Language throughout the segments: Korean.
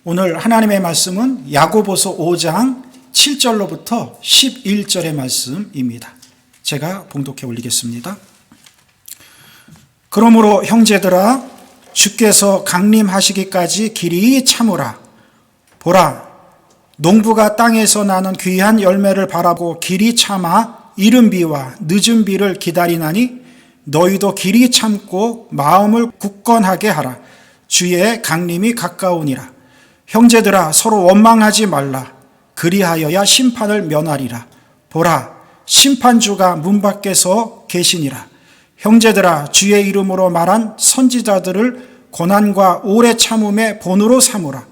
오늘 하나님의 말씀은 야고보서 5장 7절로부터 11절의 말씀입니다. 제가 봉독해 올리겠습니다. 그러므로 형제들아, 주께서 강림하시기까지 길이 참으라. 보라, 농부가 땅에서 나는 귀한 열매를 바라보고 길이 참아 이른 비와 늦은 비를 기다리나니 너희도 길이 참고 마음을 굳건하게 하라. 주의 강림이 가까우니라. 형제들아, 서로 원망하지 말라. 그리하여야 심판을 면하리라. 보라, 심판주가 문 밖에서 계시니라. 형제들아, 주의 이름으로 말한 선지자들을 고난과 오래 참음의 본으로 삼으라.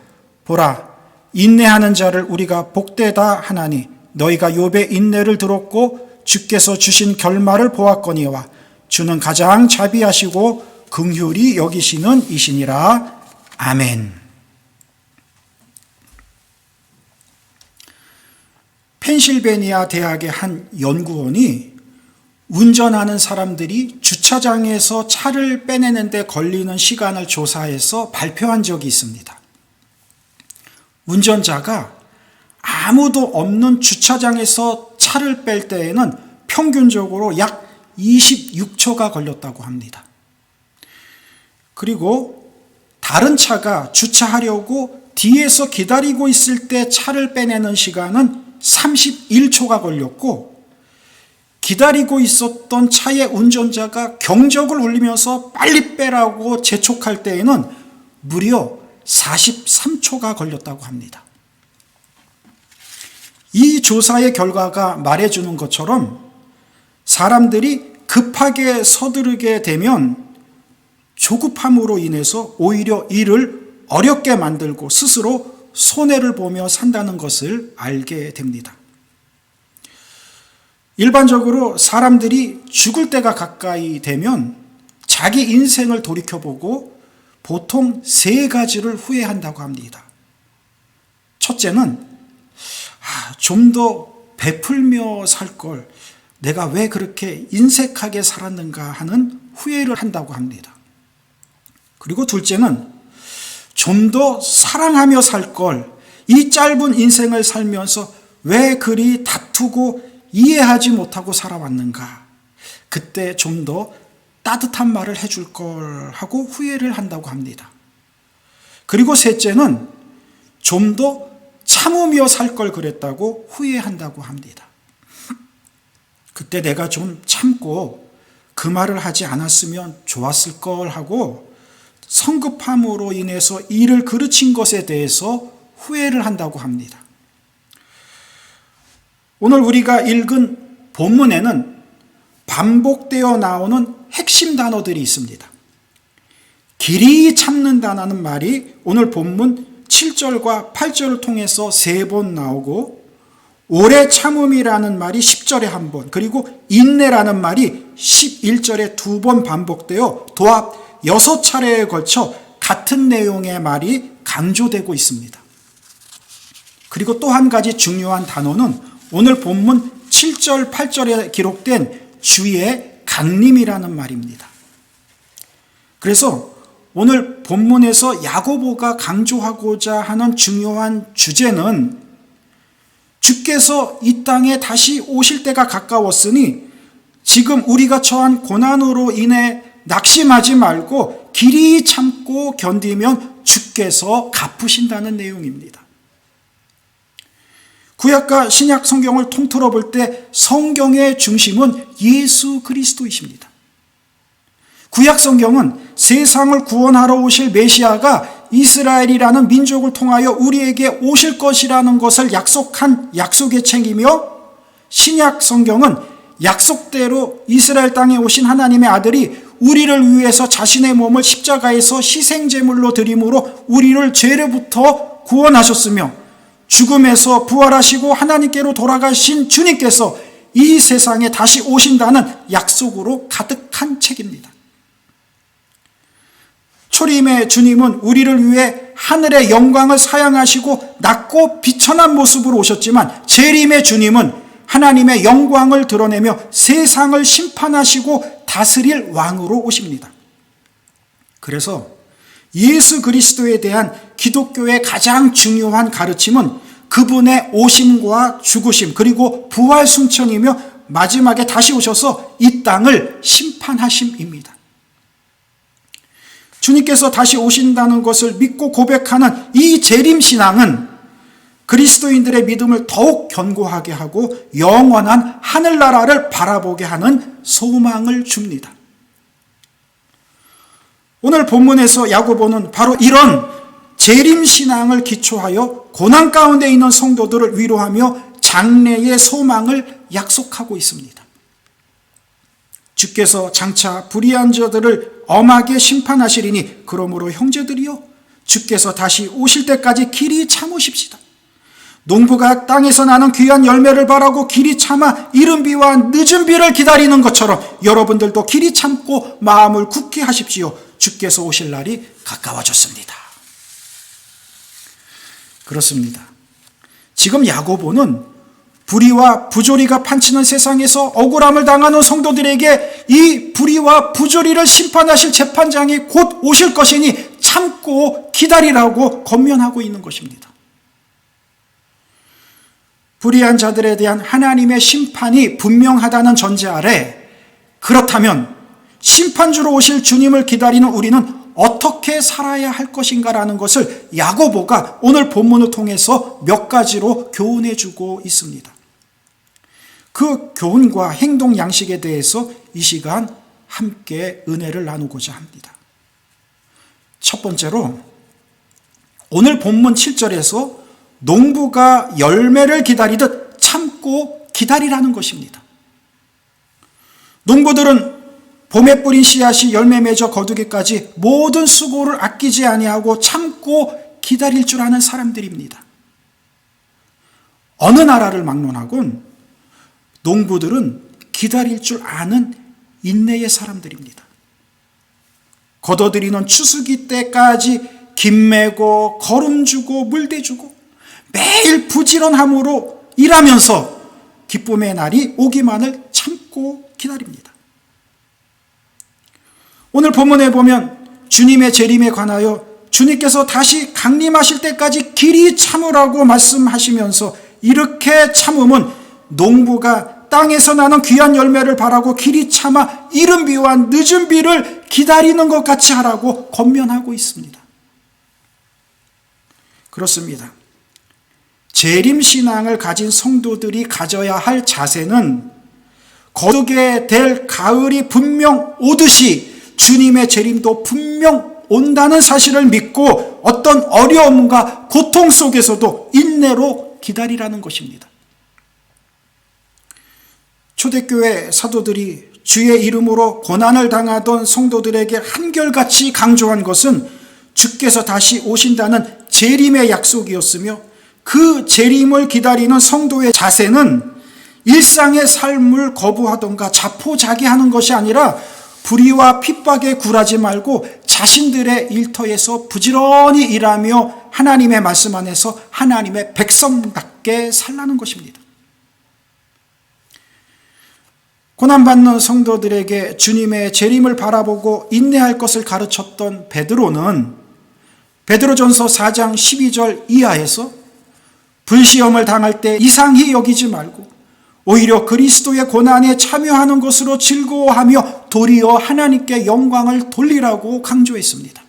보라, 인내하는 자를 우리가 복되다 하나니 너희가 욥의 인내를 들었고 주께서 주신 결말을 보았거니와 주는 가장 자비하시고 긍휼히 여기시는 이시니라. 아멘. 펜실베니아 대학의 한 연구원이 운전하는 사람들이 주차장에서 차를 빼내는 데 걸리는 시간을 조사해서 발표한 적이 있습니다. 운전자가 아무도 없는 주차장에서 차를 뺄 때에는 평균적으로 약 26초가 걸렸다고 합니다. 그리고 다른 차가 주차하려고 뒤에서 기다리고 있을 때 차를 빼내는 시간은 31초가 걸렸고, 기다리고 있었던 차의 운전자가 경적을 울리면서 빨리 빼라고 재촉할 때에는 무려 43초가 걸렸다고 합니다. 이 조사의 결과가 말해주는 것처럼 사람들이 급하게 서두르게 되면 조급함으로 인해서 오히려 일을 어렵게 만들고 스스로 손해를 보며 산다는 것을 알게 됩니다. 일반적으로 사람들이 죽을 때가 가까이 되면 자기 인생을 돌이켜보고 보통 3가지를 후회한다고 합니다. 첫째는 좀 더 베풀며 살 걸, 내가 왜 그렇게 인색하게 살았는가 하는 후회를 한다고 합니다. 그리고 둘째는 좀 더 사랑하며 살 걸, 이 짧은 인생을 살면서 왜 그리 다투고 이해하지 못하고 살아왔는가, 그때 좀 더 따뜻한 말을 해줄 걸 하고 후회를 한다고 합니다. 그리고 셋째는 좀 더 참으며 살 걸 그랬다고 후회한다고 합니다. 그때 내가 좀 참고 그 말을 하지 않았으면 좋았을 걸 하고 성급함으로 인해서 일을 그르친 것에 대해서 후회를 한다고 합니다. 오늘 우리가 읽은 본문에는 반복되어 나오는 핵심 단어들이 있습니다. 길이 참는다는 말이 오늘 본문 7절과 8절을 통해서 3번 나오고, 오래 참음이라는 말이 10절에 1번, 그리고 인내라는 말이 11절에 2번 반복되어 도합 6차례에 걸쳐 같은 내용의 말이 강조되고 있습니다. 그리고 또 한 가지 중요한 단어는 오늘 본문 7절, 8절에 기록된 주의 강림이라는 말입니다. 그래서 오늘 본문에서 야고보가 강조하고자 하는 중요한 주제는 주께서 이 땅에 다시 오실 때가 가까웠으니 지금 우리가 처한 고난으로 인해 낙심하지 말고 길이 참고 견디면 주께서 갚으신다는 내용입니다. 구약과 신약 성경을 통틀어 볼 때 성경의 중심은 예수 그리스도이십니다. 구약 성경은 세상을 구원하러 오실 메시아가 이스라엘이라는 민족을 통하여 우리에게 오실 것이라는 것을 약속한 약속의 책이며, 신약 성경은 약속대로 이스라엘 땅에 오신 하나님의 아들이 우리를 위해서 자신의 몸을 십자가에서 희생제물로 드림으로 우리를 죄로부터 구원하셨으며, 죽음에서 부활하시고 하나님께로 돌아가신 주님께서 이 세상에 다시 오신다는 약속으로 가득한 책입니다. 초림의 주님은 우리를 위해 하늘의 영광을 사양하시고 낮고 비천한 모습으로 오셨지만, 재림의 주님은 하나님의 영광을 드러내며 세상을 심판하시고 다스릴 왕으로 오십니다. 그래서 예수 그리스도에 대한 기독교의 가장 중요한 가르침은 그분의 오심과 죽으심 그리고 부활 승천이며 마지막에 다시 오셔서 이 땅을 심판하심입니다. 주님께서 다시 오신다는 것을 믿고 고백하는 이 재림신앙은 그리스도인들의 믿음을 더욱 견고하게 하고 영원한 하늘나라를 바라보게 하는 소망을 줍니다. 오늘 본문에서 야고보는 바로 이런 재림신앙을 기초하여 고난 가운데 있는 성도들을 위로하며 장래의 소망을 약속하고 있습니다. 주께서 장차 불의한 자들을 엄하게 심판하시리니 그러므로 형제들이여 주께서 다시 오실 때까지 길이 참으십시다. 농부가 땅에서 나는 귀한 열매를 바라고 길이 참아 이른 비와 늦은 비를 기다리는 것처럼 여러분들도 길이 참고 마음을 굳게 하십시오. 주께서 오실 날이 가까워졌습니다. 그렇습니다. 지금 야고보는 불의와 부조리가 판치는 세상에서 억울함을 당하는 성도들에게 이 불의와 부조리를 심판하실 재판장이 곧 오실 것이니 참고 기다리라고 권면하고 있는 것입니다. 불의한 자들에 대한 하나님의 심판이 분명하다는 전제 아래 그렇다면 심판주로 오실 주님을 기다리는 우리는 어떻게 살아야 할 것인가라는 것을 야고보가 오늘 본문을 통해서 몇 가지로 교훈해 주고 있습니다. 그 교훈과 행동 양식에 대해서 이 시간 함께 은혜를 나누고자 합니다. 첫 번째로 오늘 본문 7절에서 농부가 열매를 기다리듯 참고 기다리라는 것입니다. 농부들은 봄에 뿌린 씨앗이 열매 맺어 거두기까지 모든 수고를 아끼지 아니하고 참고 기다릴 줄 아는 사람들입니다. 어느 나라를 막론하건 농부들은 기다릴 줄 아는 인내의 사람들입니다. 걷어들이는 추수기 때까지 김매고 거름주고 물대주고 매일 부지런함으로 일하면서 기쁨의 날이 오기만을 참고 기다립니다. 오늘 본문에 보면 주님의 재림에 관하여 주님께서 다시 강림하실 때까지 길이 참으라고 말씀하시면서 이렇게 참음은 농부가 땅에서 나는 귀한 열매를 바라고 길이 참아 이른 비와 늦은 비를 기다리는 것 같이 하라고 권면하고 있습니다. 그렇습니다. 재림신앙을 가진 성도들이 가져야 할 자세는 거두게 될 가을이 분명 오듯이 주님의 재림도 분명 온다는 사실을 믿고 어떤 어려움과 고통 속에서도 인내로 기다리라는 것입니다. 초대교회 사도들이 주의 이름으로 고난을 당하던 성도들에게 한결같이 강조한 것은 주께서 다시 오신다는 재림의 약속이었으며 그 재림을 기다리는 성도의 자세는 일상의 삶을 거부하던가 자포자기하는 것이 아니라 불의와 핍박에 굴하지 말고 자신들의 일터에서 부지런히 일하며 하나님의 말씀 안에서 하나님의 백성답게 살라는 것입니다. 고난받는 성도들에게 주님의 재림을 바라보고 인내할 것을 가르쳤던 베드로는 베드로전서 4장 12절 이하에서 불시험을 당할 때 이상히 여기지 말고 오히려 그리스도의 고난에 참여하는 것으로 즐거워하며 도리어 하나님께 영광을 돌리라고 강조했습니다.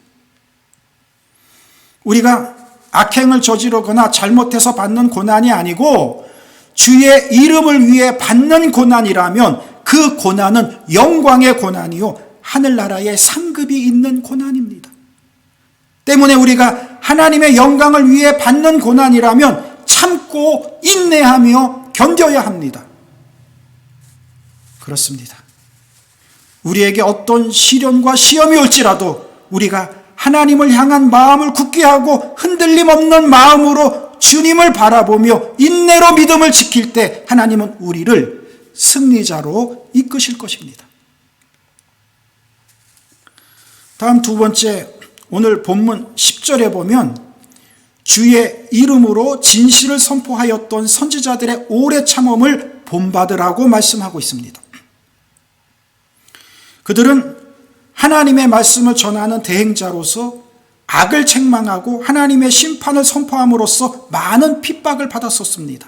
우리가 악행을 저지르거나 잘못해서 받는 고난이 아니고 주의 이름을 위해 받는 고난이라면 그 고난은 영광의 고난이요 하늘나라의 상급이 있는 고난입니다. 때문에 우리가 하나님의 영광을 위해 받는 고난이라면 참고 인내하며 견뎌야 합니다. 그렇습니다. 우리에게 어떤 시련과 시험이 올지라도 우리가 하나님을 향한 마음을 굳게 하고 흔들림 없는 마음으로 주님을 바라보며 인내로 믿음을 지킬 때 하나님은 우리를 승리자로 이끄실 것입니다. 다음 두 번째, 오늘 본문 10절에 보면 주의 이름으로 진실을 선포하였던 선지자들의 오래 참음을 본받으라고 말씀하고 있습니다. 그들은 하나님의 말씀을 전하는 대행자로서 악을 책망하고 하나님의 심판을 선포함으로써 많은 핍박을 받았었습니다.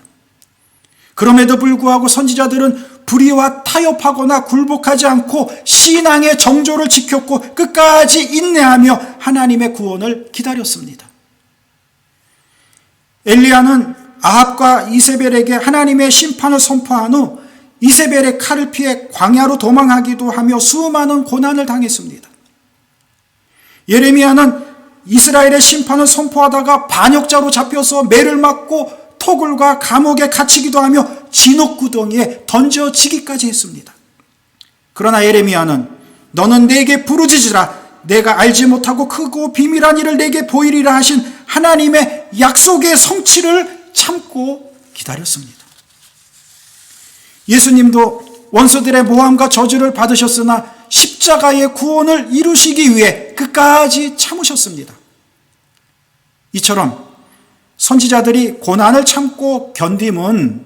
그럼에도 불구하고 선지자들은 불의와 타협하거나 굴복하지 않고 신앙의 정조를 지켰고 끝까지 인내하며 하나님의 구원을 기다렸습니다. 엘리야는 아합과 이세벨에게 하나님의 심판을 선포한 후 이세벨의 칼을 피해 광야로 도망하기도 하며 수많은 고난을 당했습니다. 예레미야는 이스라엘의 심판을 선포하다가 반역자로 잡혀서 매를 맞고 토굴과 감옥에 갇히기도 하며 진옥구덩이에 던져지기까지 했습니다. 그러나 예레미야는 너는 내게 부르짖으라 내가 알지 못하고 크고 비밀한 일을 내게 보이리라 하신 하나님의 약속의 성취를 참고 기다렸습니다. 예수님도 원수들의 모함과 저주를 받으셨으나 십자가의 구원을 이루시기 위해 끝까지 참으셨습니다. 이처럼 선지자들이 고난을 참고 견딤은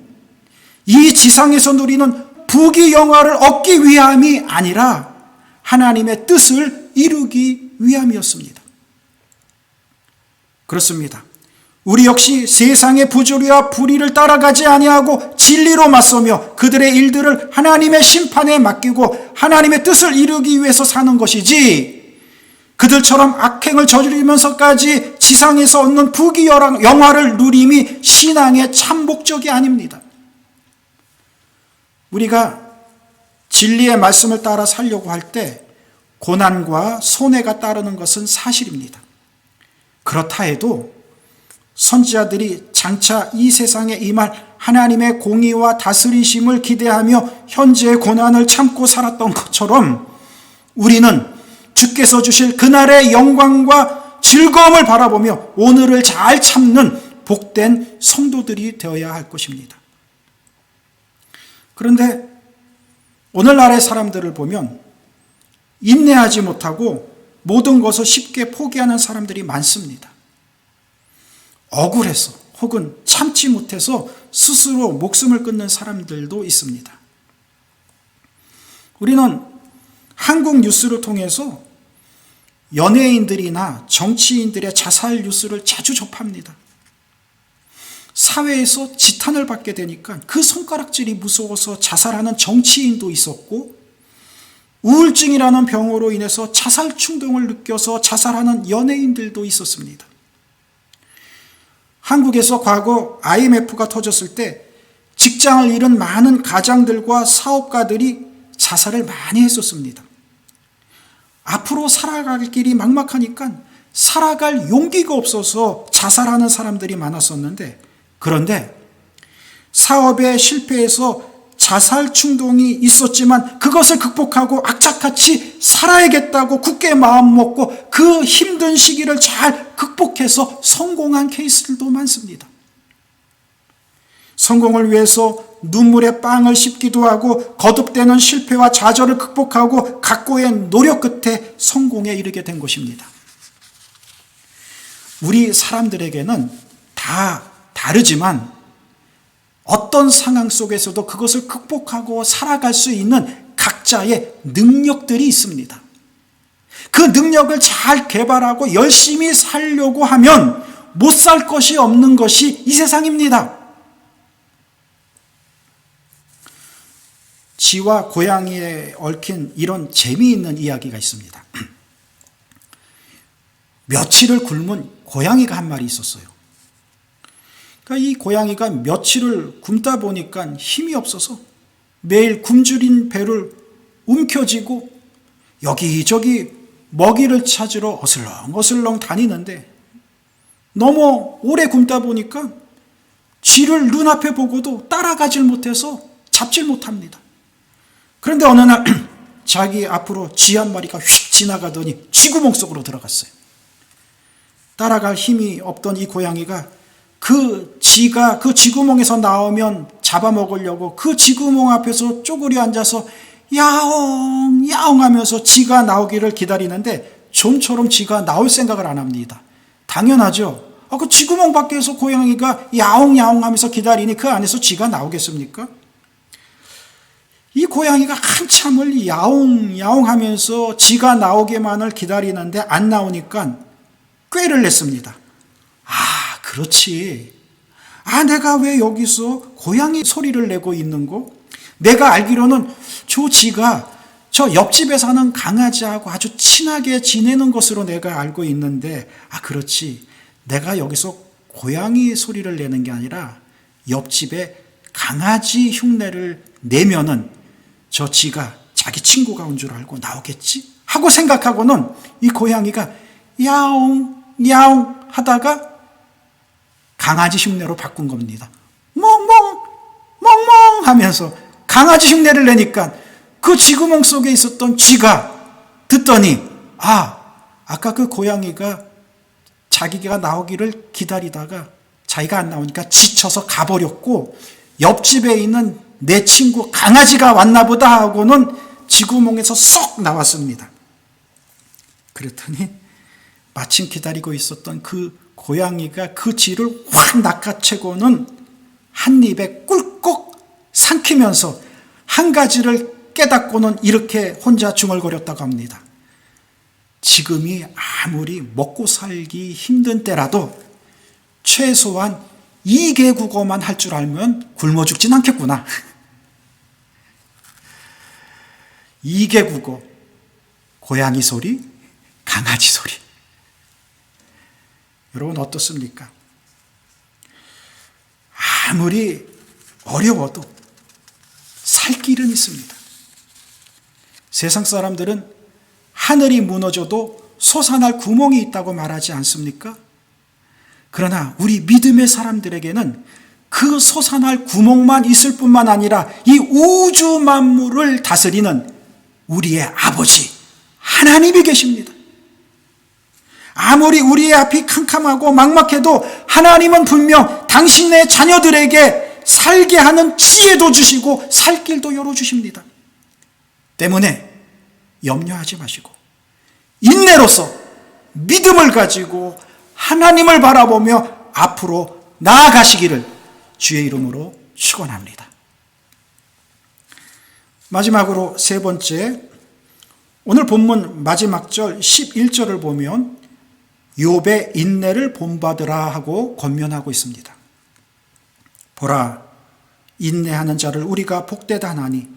이 지상에서 누리는 부귀영화를 얻기 위함이 아니라 하나님의 뜻을 이루기 위함이었습니다. 그렇습니다. 우리 역시 세상의 부조리와 불의를 따라가지 아니하고 진리로 맞서며 그들의 일들을 하나님의 심판에 맡기고 하나님의 뜻을 이루기 위해서 사는 것이지 그들처럼 악행을 저지르면서까지 지상에서 얻는 부귀영화를 누림이 신앙의 참 목적이 아닙니다. 우리가 진리의 말씀을 따라 살려고 할 때 고난과 손해가 따르는 것은 사실입니다. 그렇다 해도 선지자들이 장차 이 세상에 임할 하나님의 공의와 다스리심을 기대하며 현재의 고난을 참고 살았던 것처럼 우리는 주께서 주실 그날의 영광과 즐거움을 바라보며 오늘을 잘 참는 복된 성도들이 되어야 할 것입니다. 그런데 오늘날의 사람들을 보면 인내하지 못하고 모든 것을 쉽게 포기하는 사람들이 많습니다. 억울해서 혹은 참지 못해서 스스로 목숨을 끊는 사람들도 있습니다. 우리는 한국 뉴스를 통해서 연예인들이나 정치인들의 자살 뉴스를 자주 접합니다. 사회에서 지탄을 받게 되니까 그 손가락질이 무서워서 자살하는 정치인도 있었고 우울증이라는 병으로 인해서 자살 충동을 느껴서 자살하는 연예인들도 있었습니다. 한국에서 과거 IMF가 터졌을 때 직장을 잃은 많은 가장들과 사업가들이 자살을 많이 했었습니다. 앞으로 살아갈 길이 막막하니까 살아갈 용기가 없어서 자살하는 사람들이 많았었는데 그런데 사업에 실패해서 자살 충동이 있었지만 그것을 극복하고 악착같이 살아야겠다고 굳게 마음먹고 그 힘든 시기를 잘 극복해서 성공한 케이스들도 많습니다. 성공을 위해서 눈물의 빵을 씹기도 하고 거듭되는 실패와 좌절을 극복하고 각고의 노력 끝에 성공에 이르게 된 것입니다. 우리 사람들에게는 다 다르지만 어떤 상황 속에서도 그것을 극복하고 살아갈 수 있는 각자의 능력들이 있습니다. 그 능력을 잘 개발하고 열심히 살려고 하면 못 살 것이 없는 것이 이 세상입니다. 쥐와 고양이에 얽힌 이런 재미있는 이야기가 있습니다. 며칠을 굶은 고양이가 한 마리 있었어요. 그러니까 이 고양이가 며칠을 굶다 보니까 힘이 없어서 매일 굶주린 배를 움켜쥐고 여기저기 먹이를 찾으러 어슬렁어슬렁 다니는데 너무 오래 굶다 보니까 쥐를 눈앞에 보고도 따라가질 못해서 잡질 못합니다. 그런데 어느 날 자기 앞으로 쥐 한 마리가 휙 지나가더니 쥐구멍 속으로 들어갔어요. 따라갈 힘이 없던 이 고양이가 그 쥐가 그 쥐구멍에서 나오면 잡아먹으려고 그 쥐구멍 앞에서 쪼그려 앉아서 야옹 야옹 하면서 쥐가 나오기를 기다리는데 좀처럼 쥐가 나올 생각을 안 합니다. 당연하죠. 그 쥐구멍 밖에서 고양이가 야옹 야옹 하면서 기다리니 그 안에서 쥐가 나오겠습니까? 이 고양이가 한참을 야옹 야옹 하면서 쥐가 나오기만을 기다리는데 안 나오니까 꾀를 냈습니다. 아, 그렇지. 아, 내가 왜 여기서 고양이 소리를 내고 있는고? 내가 알기로는 저 지가 저 옆집에 사는 강아지하고 아주 친하게 지내는 것으로 내가 알고 있는데, 아, 그렇지. 내가 여기서 고양이 소리를 내는 게 아니라 옆집에 강아지 흉내를 내면은 저 지가 자기 친구가 온 줄 알고 나오겠지? 하고 생각하고는 이 고양이가 야옹, 야옹 하다가 강아지 흉내로 바꾼 겁니다. 멍멍, 멍멍 하면서 강아지 흉내를 내니까 그 쥐구멍 속에 있었던 쥐가 듣더니, 아, 아까 그 고양이가 자기가 나오기를 기다리다가 자기가 안 나오니까 지쳐서 가버렸고 옆집에 있는 내 친구 강아지가 왔나 보다 하고는 쥐구멍에서 쏙 나왔습니다. 그랬더니 마침 기다리고 있었던 그 고양이가 그 쥐를 확 낚아채고는 한 입에 꿀꺽 삼키면서 한 가지를 깨닫고는 이렇게 혼자 중얼거렸다고 합니다. 지금이 아무리 먹고 살기 힘든 때라도 최소한 2개 국어만 할 줄 알면 굶어 죽진 않겠구나. 2개 국어, 고양이 소리, 강아지 소리. 여러분 어떻습니까? 아무리 어려워도 살 길은 있습니다. 세상 사람들은 하늘이 무너져도 솟아날 구멍이 있다고 말하지 않습니까? 그러나 우리 믿음의 사람들에게는 그 솟아날 구멍만 있을 뿐만 아니라 이 우주 만물을 다스리는 우리의 아버지 하나님이 계십니다. 아무리 우리의 앞이 캄캄하고 막막해도 하나님은 분명 당신의 자녀들에게 살게 하는 지혜도 주시고 살 길도 열어주십니다. 때문에 염려하지 마시고 인내로서 믿음을 가지고 하나님을 바라보며 앞으로 나아가시기를 주의 이름으로 축원합니다. 마지막으로 세 번째, 오늘 본문 마지막 절 11절을 보면 욥의 인내를 본받으라 하고 권면하고 있습니다. 보라, 인내하는 자를 우리가 복되다 하나니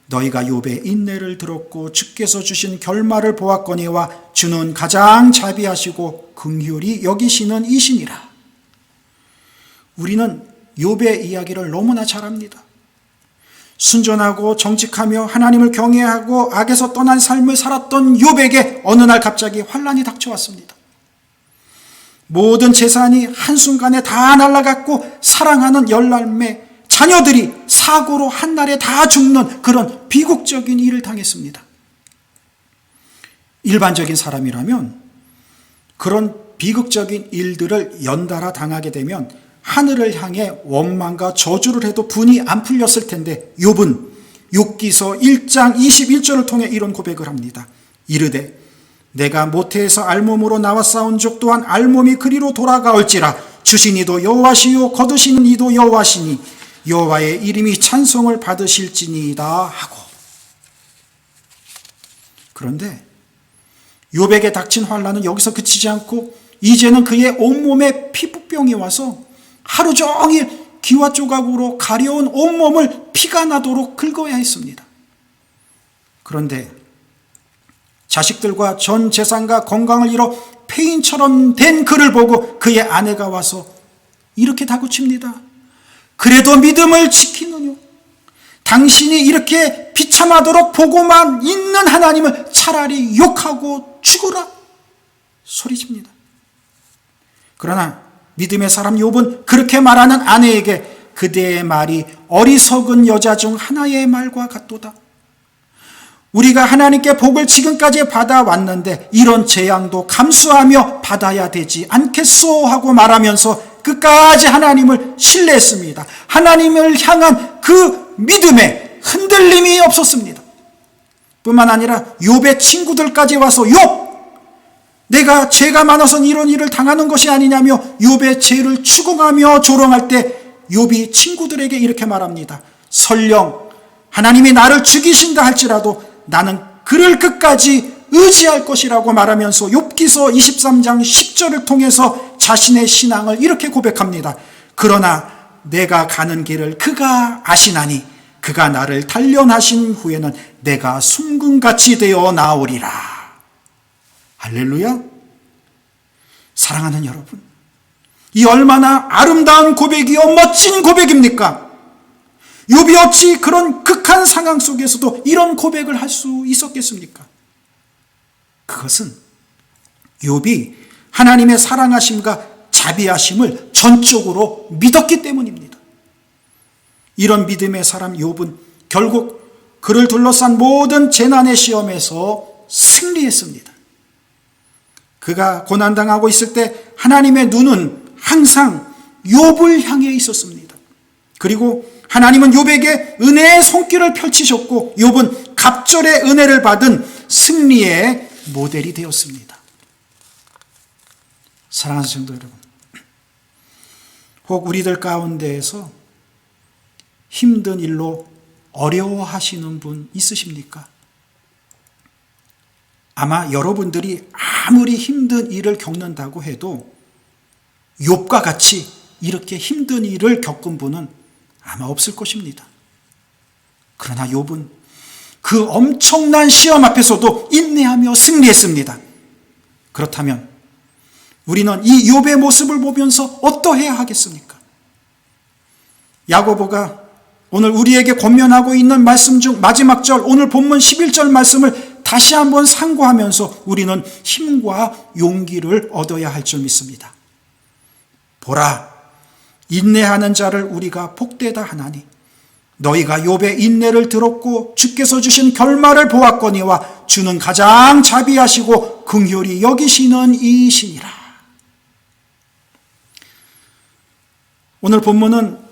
너희가 욥의 인내를 들었고 주께서 주신 결말을 보았거니와 주는 가장 자비하시고 긍휼히 여기시는 이시니라. 우리는 욥의 이야기를 너무나 잘 압니다. 순전하고 정직하며 하나님을 경외하고 악에서 떠난 삶을 살았던 욥에게 어느 날 갑자기 환난이 닥쳐왔습니다. 모든 재산이 한순간에 다 날아갔고 사랑하는 열날매 자녀들이 사고로 한날에 다 죽는 그런 비극적인 일을 당했습니다. 일반적인 사람이라면 그런 비극적인 일들을 연달아 당하게 되면 하늘을 향해 원망과 저주를 해도 분이 안 풀렸을 텐데 욥은 욥기서 1장 21절을 통해 이런 고백을 합니다. 이르되 내가 모태에서 알몸으로 나와 싸운 적 또한 알몸이 그리로 돌아가올지라 주신 이도 여호와시요 거두시는 이도 여호와시니 여호와의 이름이 찬송을 받으실지니이다 하고. 그런데 욥에게 닥친 환난은 여기서 그치지 않고 이제는 그의 온몸에 피부병이 와서 하루 종일 기와 조각으로 가려운 온몸을 피가 나도록 긁어야 했습니다. 그런데 자식들과 전 재산과 건강을 잃어 폐인처럼 된 그를 보고 그의 아내가 와서 이렇게 다그칩니다. 그래도 믿음을 지키느뇨? 당신이 이렇게 비참하도록 보고만 있는 하나님을 차라리 욕하고 죽어라 소리칩니다. 그러나 믿음의 사람 욥은 그렇게 말하는 아내에게 그대의 말이 어리석은 여자 중 하나의 말과 같도다. 우리가 하나님께 복을 지금까지 받아왔는데 이런 재앙도 감수하며 받아야 되지 않겠소 하고 말하면서 끝까지 하나님을 신뢰했습니다. 하나님을 향한 그 믿음에 흔들림이 없었습니다. 뿐만 아니라 욥의 친구들까지 와서 욥! 내가 죄가 많아서 이런 일을 당하는 것이 아니냐며 욥의 죄를 추궁하며 조롱할 때 욥이 친구들에게 이렇게 말합니다. 설령 하나님이 나를 죽이신다 할지라도 나는 그를 끝까지 의지할 것이라고 말하면서 욥기서 23장 10절을 통해서 자신의 신앙을 이렇게 고백합니다. 그러나 내가 가는 길을 그가 아시나니 그가 나를 단련하신 후에는 내가 숨금같이 되어 나오리라. 할렐루야. 사랑하는 여러분, 이 얼마나 아름다운 고백이요 멋진 고백입니까? 욥이 어찌 그런 극한 상황 속에서도 이런 고백을 할 수 있었겠습니까? 그것은 욥이 하나님의 사랑하심과 자비하심을 전적으로 믿었기 때문입니다. 이런 믿음의 사람 욥은 결국 그를 둘러싼 모든 재난의 시험에서 승리했습니다. 그가 고난당하고 있을 때 하나님의 눈은 항상 욥을 향해 있었습니다. 그리고 하나님은 욥에게 은혜의 손길을 펼치셨고 욥은 갑절의 은혜를 받은 승리의 모델이 되었습니다. 사랑하는 성도 여러분, 혹 우리들 가운데에서 힘든 일로 어려워하시는 분 있으십니까? 아마 여러분들이 아무리 힘든 일을 겪는다고 해도 욥과 같이 이렇게 힘든 일을 겪은 분은 아마 없을 것입니다. 그러나 욥은 그 엄청난 시험 앞에서도 인내하며 승리했습니다. 그렇다면 우리는 이 욥의 모습을 보면서 어떠해야 하겠습니까? 야고보가 오늘 우리에게 권면하고 있는 말씀 중 마지막 절, 오늘 본문 11절 말씀을 다시 한번 상고하면서 우리는 힘과 용기를 얻어야 할 줄 믿습니다. 보라, 인내하는 자를 우리가 복되다 하나니 너희가 욥의 인내를 들었고 주께서 주신 결말을 보았거니와 주는 가장 자비하시고 긍휼히 여기시는 이이시니라. 오늘 본문은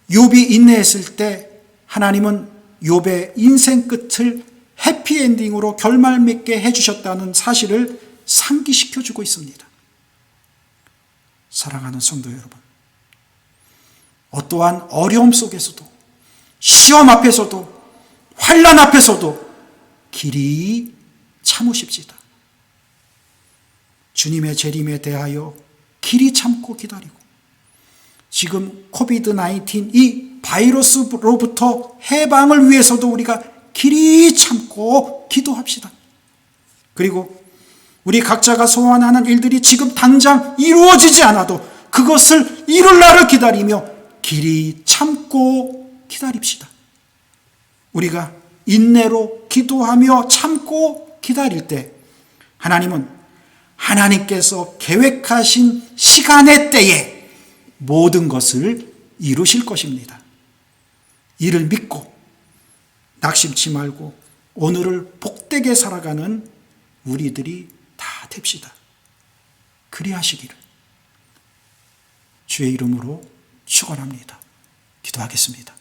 욥이 인내했을 때 하나님은 욥의 인생 끝을 해피엔딩으로 결말 맺게 해주셨다는 사실을 상기시켜주고 있습니다. 사랑하는 성도 여러분, 어떠한 어려움 속에서도 시험 앞에서도 환난 앞에서도 길이 참으십시다. 주님의 재림에 대하여 길이 참고 기다리고 지금 코비드-19 이 바이러스로부터 해방을 위해서도 우리가 길이 참고 기도합시다. 그리고 우리 각자가 소원하는 일들이 지금 당장 이루어지지 않아도 그것을 이룰 날을 기다리며 길이 참고 기다립시다. 우리가 인내로 기도하며 참고 기다릴 때 하나님은 하나님께서 계획하신 시간의 때에 모든 것을 이루실 것입니다. 이를 믿고 낙심치 말고 오늘을 복되게 살아가는 우리들이 다 됩시다. 그리하시기를 주의 이름으로 축원합니다. 기도하겠습니다.